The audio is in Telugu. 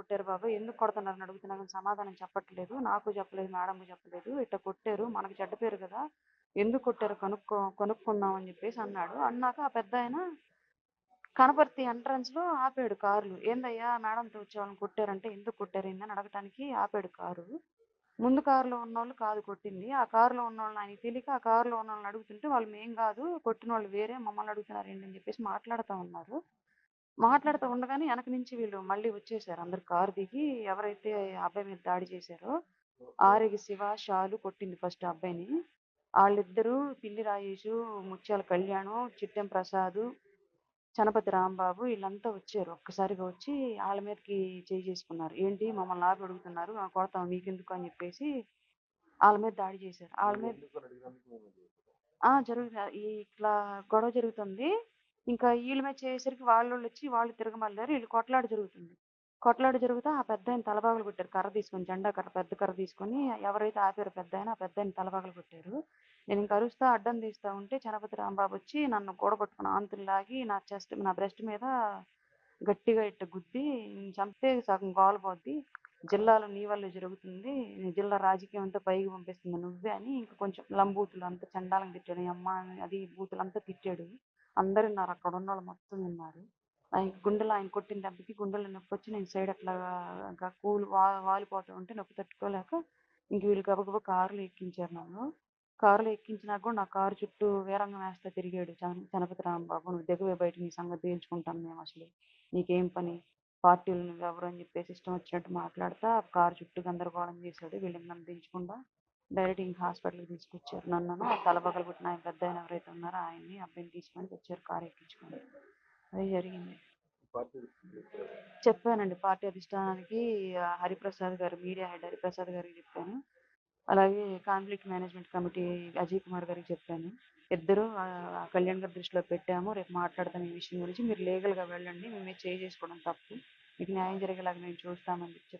కొట్టారు బాబాయ్? ఎందుకు కొడుతున్నారని అడుగుతున్నా గాని సమాధానం చెప్పట్లేదు. నాకు చెప్పలేదు, మేడంకి చెప్పలేదు. ఇట్ట కొట్టారు. మనకు చెడ్డ పేరు కదా! ఎందుకు కొట్టారో కనుక్కుందాం అని చెప్పేసి అన్నాడు. అన్నాక ఆ పెద్దాయన కనపర్తి ఎంట్రన్స్‌లో ఆపాడు కార్లు. ఏందయ్యా మేడంతో వచ్చేవాళ్ళని కొట్టారంటే, ఎందుకు కొట్టారు ఏందని అడగటానికి ఆపాడు కారు. ముందు కారులో ఉన్నోళ్ళు కాదు కొట్టింది. ఆ కారులో ఉన్నోళ్ళని ఆయనకి తెలియక ఆ కారులో ఉన్నోళ్ళని అడుగుతుంటే వాళ్ళు మేం కాదు కొట్టినోళ్ళు వేరే మమ్మల్ని అడుగుతున్నారు ఏంటి అని చెప్పేసి మాట్లాడుతా ఉన్నారు. మాట్లాడుతూ ఉండగానే వెనక నుంచి వీళ్ళు మళ్ళీ వచ్చేసారు. అందరూ కారు దిగి ఎవరైతే ఆ అబ్బాయి మీద దాడి చేశారో ఆరెగి శివ, షాలు కొట్టింది ఫస్ట్ ఆ అబ్బాయిని. ఆళ్ళిద్దరూ పిల్లి రాజేషు, ముత్యాల కళ్యాణు, చిట్టెం ప్రసాదు, చనపతి రాంబాబు వీళ్ళంతా వచ్చారు. ఒక్కసారిగా వచ్చి ఆళ్ళ మీదకి చేయి చేసుకున్నారు. ఏంటి మమ్మల్ని ఆపి అడుగుతున్నారు. కొడతాం మీకెందుకు అని చెప్పేసి ఆళ్ళ మీద దాడి చేశారు. ఆళ్ళ మీద ఇట్లా గొడవ జరుగుతుంది. ఇంకా ఈళ్ళ మీద చేసేసరికి వాళ్ళోళ్ళొచ్చి వాళ్ళు తిరగమల్లారు. ఈళ్ళు కొట్లాట జరుగుతుంది. కొట్లాట జరుగుతా ఆ పెద్దాయన తలపాగలు కొట్టారు. కర్ర తీసుకొని జెండా కర్ర పెద్ద కర్ర తీసుకొని ఎవరైతే ఆపారో పెద్దాయన ఆ పెద్దాయన తలపాగలు కొట్టారు. నేను ఇంక అరుస్తా అడ్డం తీస్తా ఉంటే చలపతి రాంబాబు వచ్చి నన్ను కూడబట్టుకుని ఆంతులు లాగి నా బ్రెస్ట్ మీద గట్టిగా ఇట్ట గుద్ది చంపితే సగం గోల పోద్ది. జిల్లాలో నీ వల్లే జరుగుతుంది. నీ జిల్లా రాజకీయం అంతా పైకి పంపిస్తుంది నువ్వే అని ఇంక కొంచెం లంబూతులు అంతా చండాలంగా తిట్టాడు. ఈ అమ్మ అది బూతులంతా తిట్టాడు. అందరూ విన్నారు. అక్కడ ఉన్నోళ్ళు మొత్తం విన్నారు. ఆయన కొట్టిన దెబ్బకి గుండెలో నొప్పి వచ్చి నేను సైడ్ అట్లాగా ఇంకా వాలిపోతూ ఉంటే నొప్పి తట్టుకోలేక ఇంక వీళ్ళు గబగబా కారులో ఎక్కించారు నన్ను. కారులో ఎక్కించినాక కూడా నా కారు చుట్టూ వీరంగం వేస్తా తిరిగాడు చనపతి రాంబాబు. నువ్వు దిగవే బయట నీ సంగతి తేల్చుకుంటాను మేము అసలు. నీకేం పని? పార్టీలు నువ్వెవరు అని చెప్పేసి ఇష్టం వచ్చినట్టు మాట్లాడతా కారు చుట్టూ గందరగోళం చేశాడు. వీళ్ళకి నన్ను దించకుండా డైరెక్ట్ ఇంక హాస్పిటల్కి తీసుకొచ్చారు. నన్ను తల పగలగొట్టిన ఆయన పెద్ద ఆయన ఎవరైతే ఉన్నారో ఆయన్ని అబ్బాయిని తీసుకొని వచ్చారు కారు ఎక్కించుకొని. అది జరిగింది. చెప్పానండి పార్టీ అధిష్టానానికి హరిప్రసాద్ గారు మీడియా హెడ్ హరిప్రసాద్ గారికి చెప్పాను. అలాగే conflict management committee Ajay Kumar గారికి చెప్పాను. ఇద్దరు కళ్యాణ్ గారి దృష్టిలో పెట్టాము. రేపు మాట్లాడతాం ఈ విషయం గురించి. మీరు లీగల్గా వెళ్ళండి. మీ మీద చేయి చేసుకోవడం తప్పు. మీకు న్యాయం జరిగేలాగా మేము చూస్తామని చెప్పి